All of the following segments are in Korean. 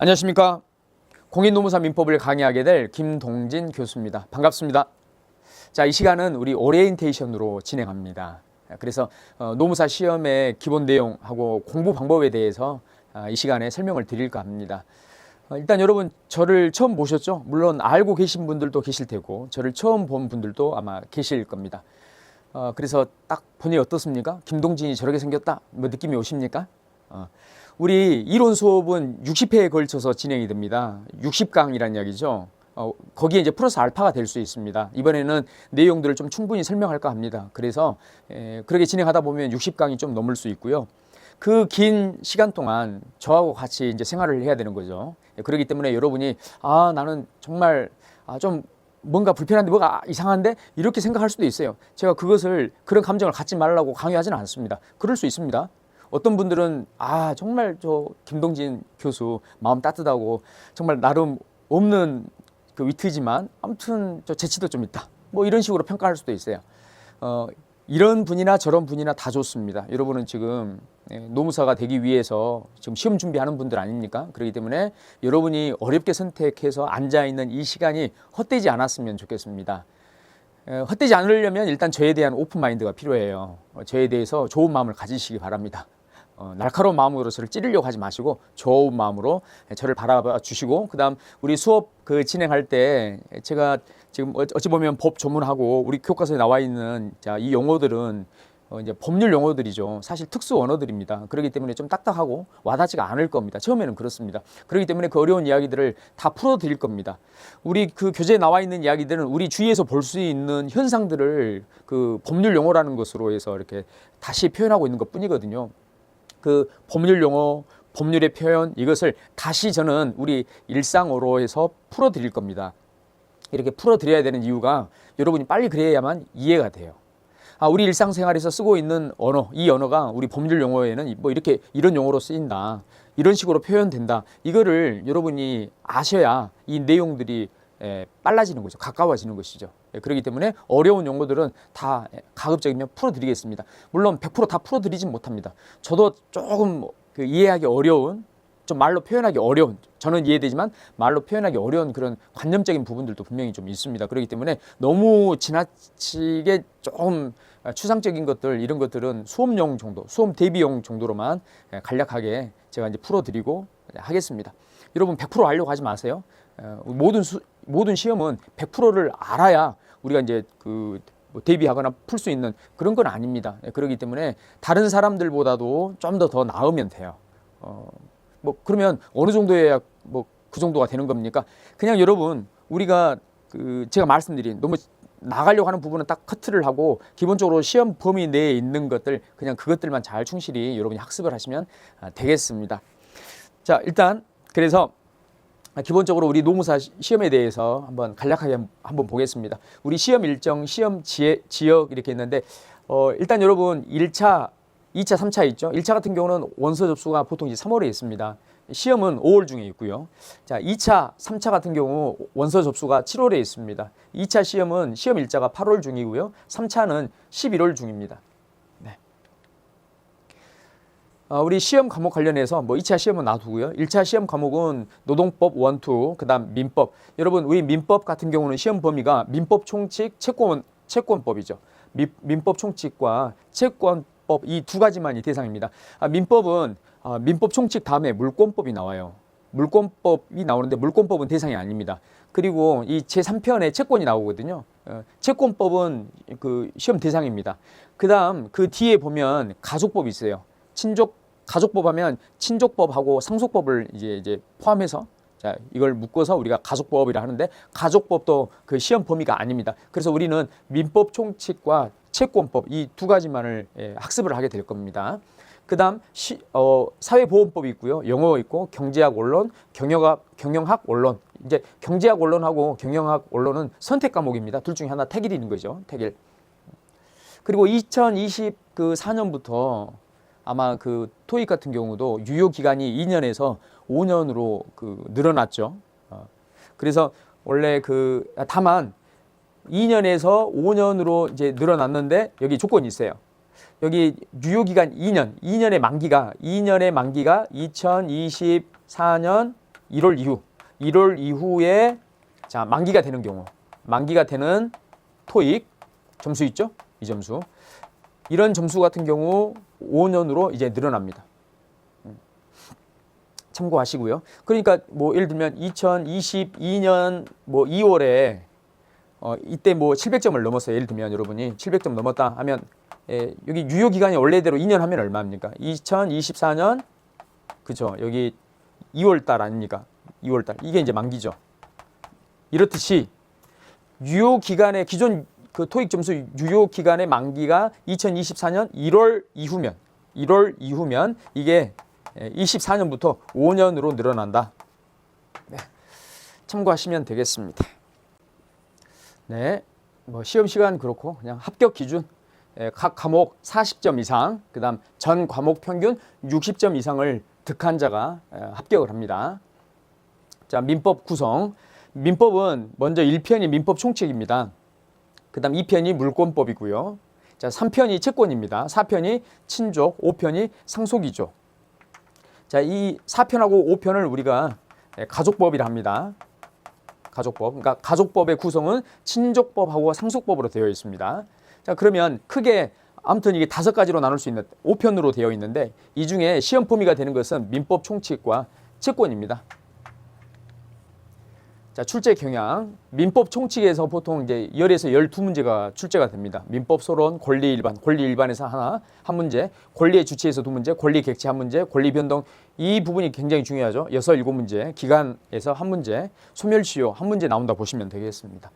안녕하십니까. 공인노무사 민법을 강의하게 될 김동진 교수입니다. 반갑습니다. 자, 이 시간은 우리 오리엔테이션으로 진행합니다. 그래서 노무사 시험의 기본 내용하고 공부 방법에 대해서 이 시간에 설명을 드릴까 합니다. 일단 여러분 저를 처음 보셨죠? 물론 알고 계신 분들도 계실 테고 저를 처음 본 분들도 아마 계실 겁니다. 그래서 딱 보니 어떻습니까? 김동진이 저렇게 생겼다? 뭐 느낌이 오십니까? 우리 이론 수업은 60회에 걸쳐서 진행이 됩니다. 60강이라는 이야기죠. 거기에 이제 플러스 알파가 될 수 있습니다. 이번에는 내용들을 좀 충분히 설명할까 합니다. 그래서 그렇게 진행하다 보면 60강이 좀 넘을 수 있고요. 그 긴 시간 동안 저하고 같이 이제 생활을 해야 되는 거죠. 그렇기 때문에 여러분이 나는 정말 좀 뭔가 불편한데 뭐가 이상한데 이렇게 생각할 수도 있어요. 제가 그런 감정을 갖지 말라고 강요하지는 않습니다. 그럴 수 있습니다. 어떤 분들은 정말 저 김동진 교수 마음 따뜻하고 정말 나름 없는 그 위트지만 아무튼 저 재치도 좀 있다, 뭐 이런 식으로 평가할 수도 있어요. 이런 분이나 저런 분이나 다 좋습니다. 여러분은 지금 노무사가 되기 위해서 지금 시험 준비하는 분들 아닙니까? 그렇기 때문에 여러분이 어렵게 선택해서 앉아있는 이 시간이 헛되지 않았으면 좋겠습니다. 헛되지 않으려면 일단 저에 대한 오픈 마인드가 필요해요. 저에 대해서 좋은 마음을 가지시기 바랍니다. 날카로운 마음으로 저를 찌르려고 하지 마시고 좋은 마음으로 저를 바라봐 주시고, 그 다음 우리 수업 진행할 때 제가 지금 어찌 보면 법 조문하고 우리 교과서에 나와 있는 이 용어들은 이제 법률 용어들이죠. 사실 특수 언어들입니다. 그렇기 때문에 좀 딱딱하고 와닿지가 않을 겁니다. 처음에는 그렇습니다. 그렇기 때문에 그 어려운 이야기들을 다 풀어드릴 겁니다. 우리 그 교재에 나와 있는 이야기들은 우리 주위에서 볼 수 있는 현상들을 그 법률 용어라는 것으로 해서 이렇게 다시 표현하고 있는 것 뿐이거든요. 그 법률 용어, 법률의 표현, 이것을 다시 저는 우리 일상어로 해서 풀어드릴 겁니다. 이렇게 풀어드려야 되는 이유가 여러분이 빨리 그래야만 이해가 돼요. 우리 일상생활에서 쓰고 있는 언어, 이 언어가 우리 법률 용어에는 뭐 이렇게 이런 용어로 쓰인다, 이런 식으로 표현된다, 이거를 여러분이 아셔야 이 내용들이 빨라지는 거죠. 가까워지는 것이죠. 그렇기 때문에 어려운 용어들은 다 가급적이면 풀어드리겠습니다. 물론 100% 다 풀어드리진 못합니다. 저도 조금 이해하기 어려운, 좀 말로 표현하기 어려운, 저는 이해되지만 말로 표현하기 어려운 그런 관념적인 부분들도 분명히 좀 있습니다. 그렇기 때문에 너무 지나치게 조금 추상적인 것들, 이런 것들은 수업용 정도, 수업 대비용 정도로만 간략하게 제가 이제 풀어드리고 하겠습니다. 여러분 100% 하려고 하지 마세요. 모든 시험은 100%를 알아야 우리가 이제 대비하거나 풀 수 있는 그런 건 아닙니다. 그렇기 때문에 다른 사람들보다도 좀 더 나으면 돼요. 그러면 어느 정도여야 그 정도가 되는 겁니까? 그냥 여러분, 우리가 제가 말씀드린 너무 나가려고 하는 부분은 딱 커트를 하고 기본적으로 시험 범위 내에 있는 것들, 그냥 그것들만 잘 충실히 여러분이 학습을 하시면 되겠습니다. 자, 일단 그래서 기본적으로 우리 노무사 시험에 대해서 한번 간략하게 한번 보겠습니다. 우리 시험 일정, 시험 지역 이렇게 있는데 일단 여러분 1차, 2차, 3차 있죠. 1차 같은 경우는 원서 접수가 보통 이제 3월에 있습니다. 시험은 5월 중에 있고요. 자, 2차, 3차 같은 경우 원서 접수가 7월에 있습니다. 2차 시험은 시험 일자가 8월 중이고요. 3차는 11월 중입니다. 네. 우리 시험 과목 관련해서 2차 시험은 놔두고요. 1차 시험 과목은 노동법 1, 2, 그 다음 민법. 여러분, 우리 민법 같은 경우는 시험 범위가 민법 총칙, 채권법이죠. 민법 총칙과 채권법 이 두 가지만이 대상입니다. 민법은 민법 총칙 다음에 물권법이 나와요. 물권법이 나오는데 물권법은 대상이 아닙니다. 그리고 이 제3편에 채권이 나오거든요. 채권법은 그 시험 대상입니다. 그 다음 그 뒤에 보면 가족법이 있어요. 가족법 하면 친족법하고 상속법을 이제 포함해서 이걸 묶어서 우리가 가족법이라 하는데, 가족법도 그 시험 범위가 아닙니다. 그래서 우리는 민법 총칙과 채권법 이 두 가지만을 학습을 하게 될 겁니다. 그 다음 사회보험법이 있고요. 영어 있고 경제학 원론, 경영학 원론. 이제 경제학 원론하고 경영학 원론은 선택 과목입니다. 둘 중에 하나 택일인 거죠. 택일. 그리고 2024년부터 아마 토익 같은 경우도 유효 기간이 2년에서 5년으로 늘어났죠. 그래서 원래 다만 2년에서 5년으로 이제 늘어났는데 여기 조건이 있어요. 여기 유효기간 2년의 만기가 2024년 1월 이후, 1월 이후에 자, 만기가 되는 경우, 만기가 되는 토익 점수 있죠? 이 점수. 이런 점수 같은 경우 5년으로 이제 늘어납니다. 참고하시고요. 그러니까 뭐 예를 들면 2022년 뭐 2월에 이때 뭐 700점을 넘었어요. 예를 들면 여러분이 700점 넘었다 하면 여기 유효 기간이 원래대로 2년 하면 얼마입니까? 2024년 그죠? 여기 2월 달 아닙니까? 2월 달. 이게 이제 만기죠. 이렇듯이 유효 기간의 기존 그 토익 점수 유효 기간의 만기가 2024년 1월 이후면 이게 24년부터 5년으로 늘어난다. 네. 참고하시면 되겠습니다. 네. 뭐 시험 시간 그렇고 그냥 합격 기준 각 과목 40점 이상, 그다음 전 과목 평균 60점 이상을 득한 자가 합격을 합니다. 자, 민법 구성. 민법은 먼저 1편이 민법 총칙입니다. 그다음 2편이 물권법이고요. 자, 3편이 채권입니다. 4편이 친족, 5편이 상속이죠. 자, 이 4편하고 5편을 우리가 가족법이라 합니다. 가족법. 그러니까 가족법의 구성은 친족법하고 상속법으로 되어 있습니다. 자, 그러면 크게 아무튼 이게 5가지로 나눌 수 있는 5편으로 되어 있는데 이 중에 시험 범위가 되는 것은 민법 총칙과 채권입니다. 자, 출제 경향. 민법 총칙에서 보통 이제 10에서 12문제가 출제가 됩니다. 민법 소론, 권리 일반, 권리 일반에서 한 문제, 권리의 주체에서 2문제, 권리 객체 1문제, 권리 변동 이 부분이 굉장히 중요하죠. 6, 7문제, 기간에서 1문제, 소멸시효 1문제 나온다 보시면 되겠습니다.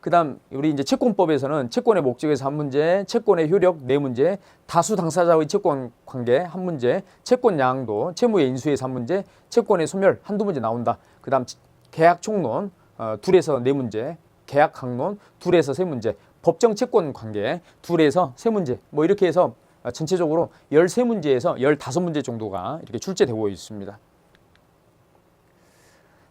그다음 우리 이제 채권법에서는 채권의 목적에서 1문제, 채권의 효력 4문제, 다수 당사자의 채권 관계 1문제, 채권 양도, 채무의 인수에서 1문제, 채권의 소멸 1~2문제 나온다. 그다음 계약 총론 2에서 4문제, 계약 강론 2에서 3문제, 법정 채권 관계 2에서 3문제, 뭐 이렇게 해서 전체적으로 13문제에서 15문제 정도가 이렇게 출제되고 있습니다.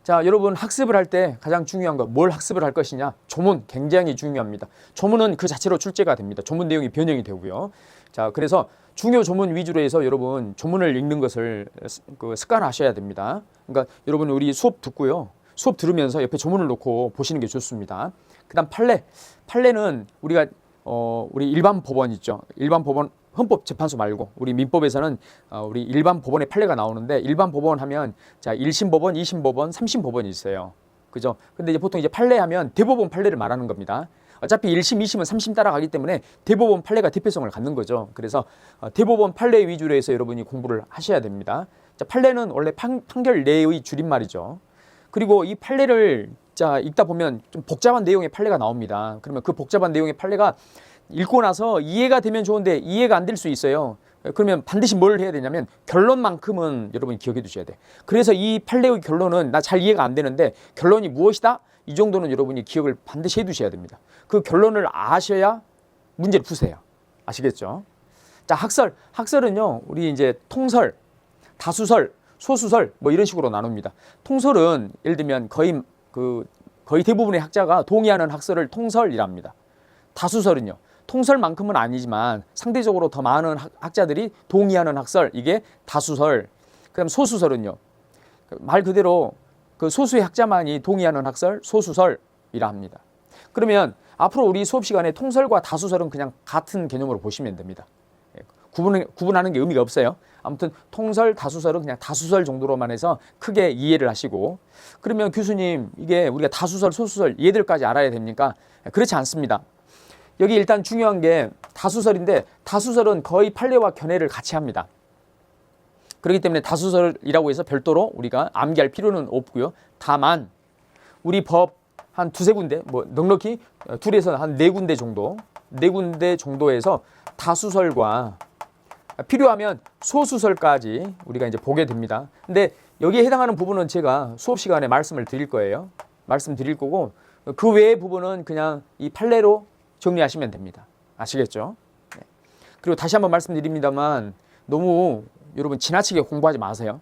자, 여러분 학습을 할 때 가장 중요한 거 뭘 학습을 할 것이냐? 조문 굉장히 중요합니다. 조문은 그 자체로 출제가 됩니다. 조문 내용이 변형이 되고요. 자, 그래서 중요 조문 위주로 해서 여러분 조문을 읽는 것을 습관하셔야 됩니다. 그러니까 여러분 우리 수업 듣고요. 수업 들으면서 옆에 조문을 놓고 보시는 게 좋습니다. 그다음 판례. 판례는 우리가 우리 일반 법원 있죠. 일반 법원 헌법재판소 말고 우리 민법에서는 우리 일반 법원의 판례가 나오는데 일반 법원 하면 자 1심 법원, 2심 법원, 3심 법원이 있어요. 그죠? 근데 이제 보통 이제 판례하면 대법원 판례를 말하는 겁니다. 어차피 1심, 2심은 3심 따라가기 때문에 대법원 판례가 대표성을 갖는 거죠. 그래서 대법원 판례 위주로 해서 여러분이 공부를 하셔야 됩니다. 자, 판례는 원래 판결 내의 줄임말이죠. 그리고 이 판례를 자 읽다 보면 좀 복잡한 내용의 판례가 나옵니다. 그러면 그 복잡한 내용의 판례가 읽고 나서 이해가 되면 좋은데 이해가 안 될 수 있어요. 그러면 반드시 뭘 해야 되냐면 결론만큼은 여러분이 기억해 두셔야 돼. 그래서 이 판례의 결론은 나 잘 이해가 안 되는데 결론이 무엇이다? 이 정도는 여러분이 기억을 반드시 해 두셔야 됩니다. 그 결론을 아셔야 문제를 푸세요. 아시겠죠? 자, 학설. 학설은요. 우리 이제 통설, 다수설, 소수설 뭐 이런 식으로 나눕니다. 통설은 예를 들면 거의 대부분의 학자가 동의하는 학설을 통설이랍니다. 다수설은요. 통설만큼은 아니지만 상대적으로 더 많은 학자들이 동의하는 학설 이게 다수설. 그다음 소수설은요. 말 그대로 그 소수의 학자만이 동의하는 학설 소수설이라 합니다. 그러면 앞으로 우리 수업 시간에 통설과 다수설은 그냥 같은 개념으로 보시면 됩니다. 구분하는 게 의미가 없어요. 아무튼 통설, 다수설은 그냥 다수설 정도로만 해서 크게 이해를 하시고 그러면 교수님 이게 우리가 다수설, 소수설 얘들까지 알아야 됩니까? 그렇지 않습니다. 여기 일단 중요한 게 다수설인데 다수설은 거의 판례와 견해를 같이 합니다. 그렇기 때문에 다수설이라고 해서 별도로 우리가 암기할 필요는 없고요. 다만 우리 법 한 2~3군데 뭐 넉넉히 2에서 한 4군데 정도 4군데 정도에서 다수설과 필요하면 소수설까지 우리가 이제 보게 됩니다. 근데 여기에 해당하는 부분은 제가 수업 시간에 말씀을 드릴 거예요. 말씀드릴 거고 그 외의 부분은 그냥 이 판례로 정리하시면 됩니다. 아시겠죠? 네. 그리고 다시 한번 말씀드립니다만 너무 여러분 지나치게 공부하지 마세요.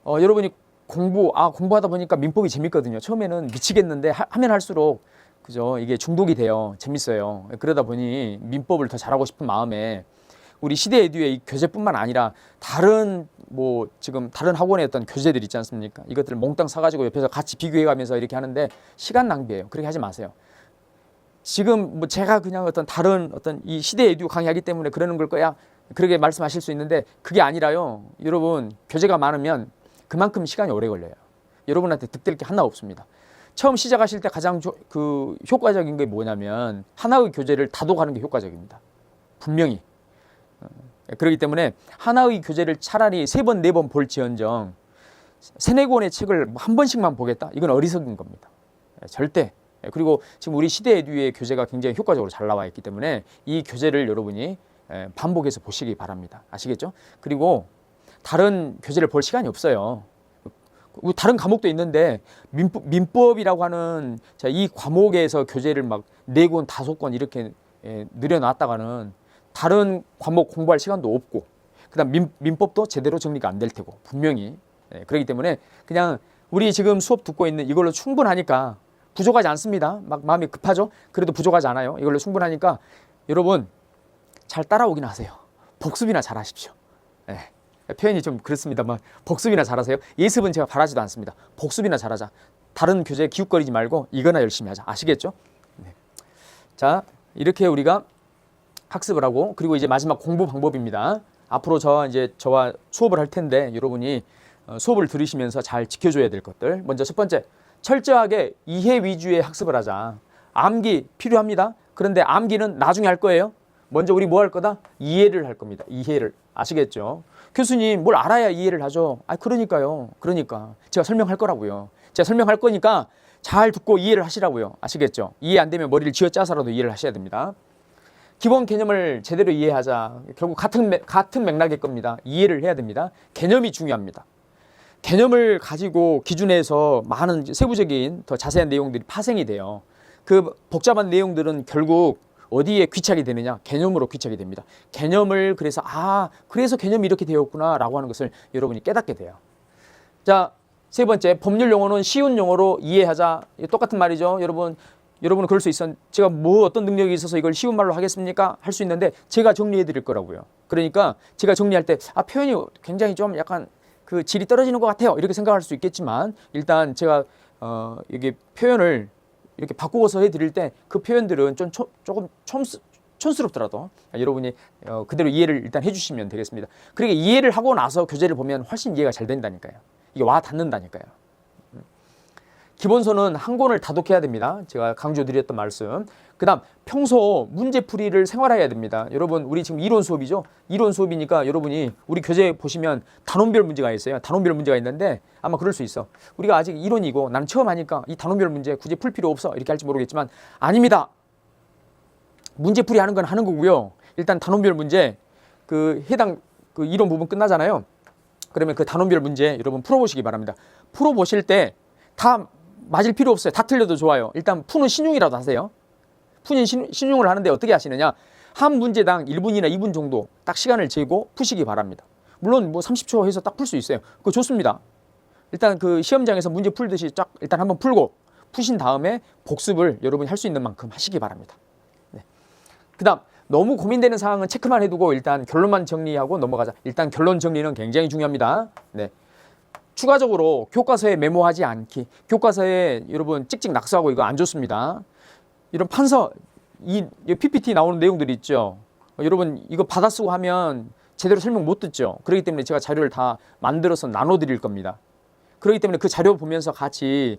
여러분이 공부하다 보니까 민법이 재밌거든요. 처음에는 미치겠는데 하면 할수록 그죠? 이게 중독이 돼요. 재밌어요. 그러다 보니 민법을 더 잘하고 싶은 마음에 우리 시대 에듀의 이 교재뿐만 아니라 다른 뭐 지금 다른 학원의 어떤 교재들 있지 않습니까? 이것들을 몽땅 사가지고 옆에서 같이 비교해가면서 이렇게 하는데 시간 낭비예요. 그렇게 하지 마세요. 지금 뭐 제가 그냥 어떤 다른 어떤 이 시대 에듀 강의하기 때문에 그러는 걸 거야. 그렇게 말씀하실 수 있는데 그게 아니라요. 여러분 교재가 많으면 그만큼 시간이 오래 걸려요. 여러분한테 득될 게 하나 없습니다. 처음 시작하실 때 가장 효과적인 게 뭐냐면 하나의 교재를 다독하는 게 효과적입니다. 분명히. 그렇기 때문에 하나의 교재를 차라리 3번, 4번 볼지언정 3, 4권의 책을 한 번씩만 보겠다? 이건 어리석은 겁니다. 절대. 그리고 지금 우리 시대 에듀의 교재가 굉장히 효과적으로 잘 나와 있기 때문에 이 교재를 여러분이 반복해서 보시기 바랍니다. 아시겠죠? 그리고 다른 교재를 볼 시간이 없어요. 다른 과목도 있는데 민법이라고 하는 이 과목에서 교재를 막 4권, 5권 이렇게 늘여놨다가는 다른 과목 공부할 시간도 없고 그다음 민법도 제대로 정리가 안 될 테고 분명히 그렇기 때문에 그냥 우리 지금 수업 듣고 있는 이걸로 충분하니까 부족하지 않습니다. 막 마음이 급하죠? 그래도 부족하지 않아요. 이걸로 충분하니까 여러분 잘 따라오긴 하세요. 복습이나 잘 하십시오. 네. 표현이 좀 그렇습니다만 복습이나 잘하세요. 예습은 제가 바라지도 않습니다. 복습이나 잘하자. 다른 교재에 기웃거리지 말고 이거나 열심히 하자. 아시겠죠? 네. 자, 이렇게 우리가 학습을 하고 그리고 이제 마지막 공부 방법입니다. 앞으로 저와 수업을 할 텐데 여러분이 수업을 들으시면서 잘 지켜줘야 될 것들. 먼저 첫 번째, 철저하게 이해 위주의 학습을 하자. 암기 필요합니다. 그런데 암기는 나중에 할 거예요. 먼저 우리 뭐 할 거다? 이해를 할 겁니다. 이해를. 아시겠죠? 교수님 뭘 알아야 이해를 하죠? 그러니까요. 그러니까 제가 설명할 거라고요. 제가 설명할 거니까 잘 듣고 이해를 하시라고요. 아시겠죠? 이해 안 되면 머리를 쥐어짜서라도 이해를 하셔야 됩니다. 기본 개념을 제대로 이해하자. 결국 같은 맥락일 겁니다. 이해를 해야 됩니다. 개념이 중요합니다. 개념을 가지고 기준에서 많은 세부적인 더 자세한 내용들이 파생이 돼요. 그 복잡한 내용들은 결국 어디에 귀착이 되느냐? 개념으로 귀착이 됩니다. 개념을 그래서 개념이 이렇게 되었구나 라고 하는 것을 여러분이 깨닫게 돼요. 자, 세 번째, 법률 용어는 쉬운 용어로 이해하자. 똑같은 말이죠. 여러분은 그럴 수 있어. 제가 어떤 능력이 있어서 이걸 쉬운 말로 하겠습니까? 할 수 있는데 제가 정리해 드릴 거라고요. 그러니까 제가 정리할 때 표현이 굉장히 좀 약간 그 질이 떨어지는 것 같아요. 이렇게 생각할 수 있겠지만 일단 제가 이게 표현을 이렇게 바꾸어서 해드릴 때 그 표현들은 조금 촌스럽더라도 여러분이 그대로 이해를 일단 해주시면 되겠습니다. 그러니까 이해를 하고 나서 교재를 보면 훨씬 이해가 잘 된다니까요. 이게 와 닿는다니까요. 기본서는 한 권을 다독해야 됩니다. 제가 강조드렸던 말씀. 그 다음 평소 문제풀이를 생활해야 됩니다. 여러분 우리 지금 이론 수업이죠. 이론 수업이니까 여러분이 우리 교재 보시면 단원별 문제가 있어요. 단원별 문제가 있는데 아마 그럴 수 있어. 우리가 아직 이론이고 나는 처음 하니까 이 단원별 문제 굳이 풀 필요 없어 이렇게 할지 모르겠지만 아닙니다. 문제풀이 하는 건 하는 거고요. 일단 단원별 문제 해당 이론 부분 끝나잖아요. 그러면 그 단원별 문제 여러분 풀어보시기 바랍니다. 풀어보실 때 다 맞을 필요 없어요. 다 틀려도 좋아요. 일단 푸는 신용이라도 하세요. 푸는 신용을 하는데 어떻게 하시느냐? 한 문제당 1분이나 2분 정도 딱 시간을 재고 푸시기 바랍니다. 물론 30초 해서 딱 풀 수 있어요. 그거 좋습니다. 일단 그 시험장에서 문제 풀듯이 쫙 일단 한번 풀고 푸신 다음에 복습을 여러분이 할 수 있는 만큼 하시기 바랍니다. 네. 그 다음 너무 고민되는 상황은 체크만 해두고 일단 결론만 정리하고 넘어가자. 일단 결론 정리는 굉장히 중요합니다. 네. 추가적으로 교과서에 메모하지 않기. 교과서에 여러분 찍찍 낙서하고 이거 안 좋습니다. 이런 판서, 이 PPT 나오는 내용들이 있죠. 여러분 이거 받아 쓰고 하면 제대로 설명 못 듣죠. 그렇기 때문에 제가 자료를 다 만들어서 나눠드릴 겁니다. 그렇기 때문에 그 자료 보면서 같이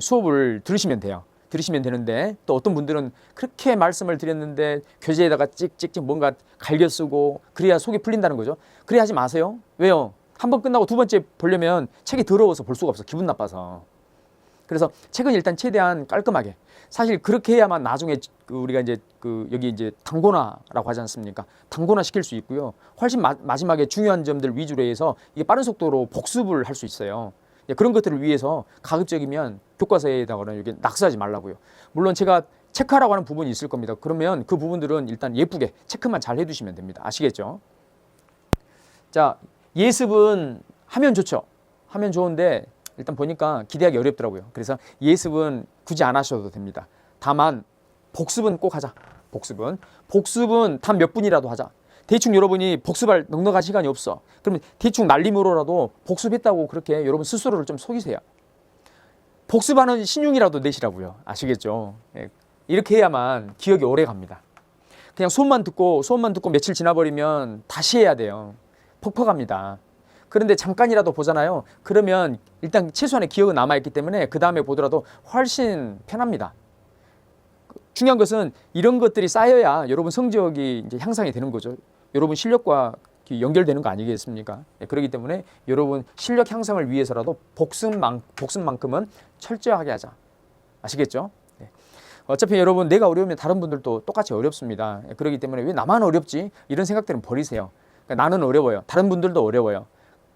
수업을 들으시면 돼요. 들으시면 되는데 또 어떤 분들은 그렇게 말씀을 드렸는데 교재에다가 찍찍찍 뭔가 갈겨 쓰고 그래야 속이 풀린다는 거죠. 그래 하지 마세요. 왜요? 한 번 끝나고 두 번째 보려면 책이 더러워서 볼 수가 없어. 기분 나빠서. 그래서 책은 일단 최대한 깔끔하게. 사실 그렇게 해야만 나중에 우리가 여기 단권화라고 하지 않습니까? 단권화 시킬 수 있고요. 훨씬 마지막에 중요한 점들 위주로 해서 이게 빠른 속도로 복습을 할 수 있어요. 그런 것들을 위해서 가급적이면 교과서에다가는 여기 낙서하지 말라고요. 물론 제가 체크하라고 하는 부분이 있을 겁니다. 그러면 그 부분들은 일단 예쁘게 체크만 잘 해두시면 됩니다. 아시겠죠? 자, 예습은 하면 좋죠. 하면 좋은데 일단 보니까 기대하기 어렵더라고요. 그래서 예습은 굳이 안 하셔도 됩니다. 다만 복습은 꼭 하자. 복습은 단 몇 분이라도 하자. 대충 여러분이 복습할 넉넉한 시간이 없어. 그러면 대충 날림으로라도 복습했다고 그렇게 여러분 스스로를 좀 속이세요. 복습하는 신용이라도 내시라고요. 아시겠죠? 예. 이렇게 해야만 기억이 오래 갑니다. 그냥 소문만 듣고 며칠 지나버리면 다시 해야 돼요. 퍽퍽합니다. 그런데 잠깐이라도 보잖아요. 그러면 일단 최소한의 기억은 남아있기 때문에 그 다음에 보더라도 훨씬 편합니다. 중요한 것은 이런 것들이 쌓여야 여러분 성적이 이제 향상이 되는 거죠. 여러분 실력과 연결되는 거 아니겠습니까? 그렇기 때문에 여러분 실력 향상을 위해서라도 복습만큼은 철저하게 하자. 아시겠죠? 어차피 여러분 내가 어려우면 다른 분들도 똑같이 어렵습니다. 그렇기 때문에 왜 나만 어렵지? 이런 생각들은 버리세요. 그러니까 나는 어려워요. 다른 분들도 어려워요.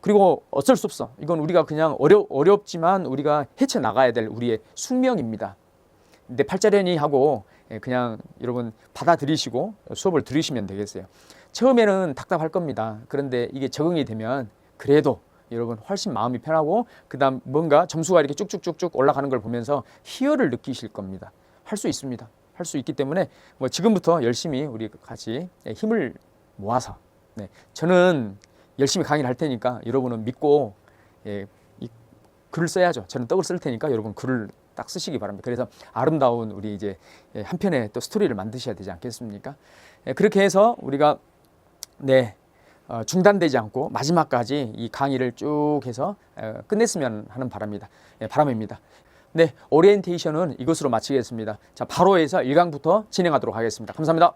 그리고 어쩔 수 없어. 이건 우리가 그냥 어렵지만 우리가 헤쳐나가야 될 우리의 숙명입니다. 근데 팔자련이 하고 그냥 여러분 받아들이시고 수업을 들으시면 되겠어요. 처음에는 답답할 겁니다. 그런데 이게 적응이 되면 그래도 여러분 훨씬 마음이 편하고 그다음 뭔가 점수가 이렇게 쭉쭉쭉쭉 올라가는 걸 보면서 희열을 느끼실 겁니다. 할 수 있습니다. 할 수 있기 때문에 뭐 지금부터 열심히 우리 같이 힘을 모아서 저는 열심히 강의를 할 테니까 여러분은 믿고 이 글을 써야죠. 저는 떡을 쓸 테니까 여러분 글을 딱 쓰시기 바랍니다. 그래서 아름다운 우리 이제 한 편의 또 스토리를 만드셔야 되지 않겠습니까? 그렇게 해서 우리가 중단되지 않고 마지막까지 이 강의를 쭉 해서 끝냈으면 하는 바람입니다. 오리엔테이션은 이것으로 마치겠습니다. 자, 바로 해서 1강부터 진행하도록 하겠습니다. 감사합니다.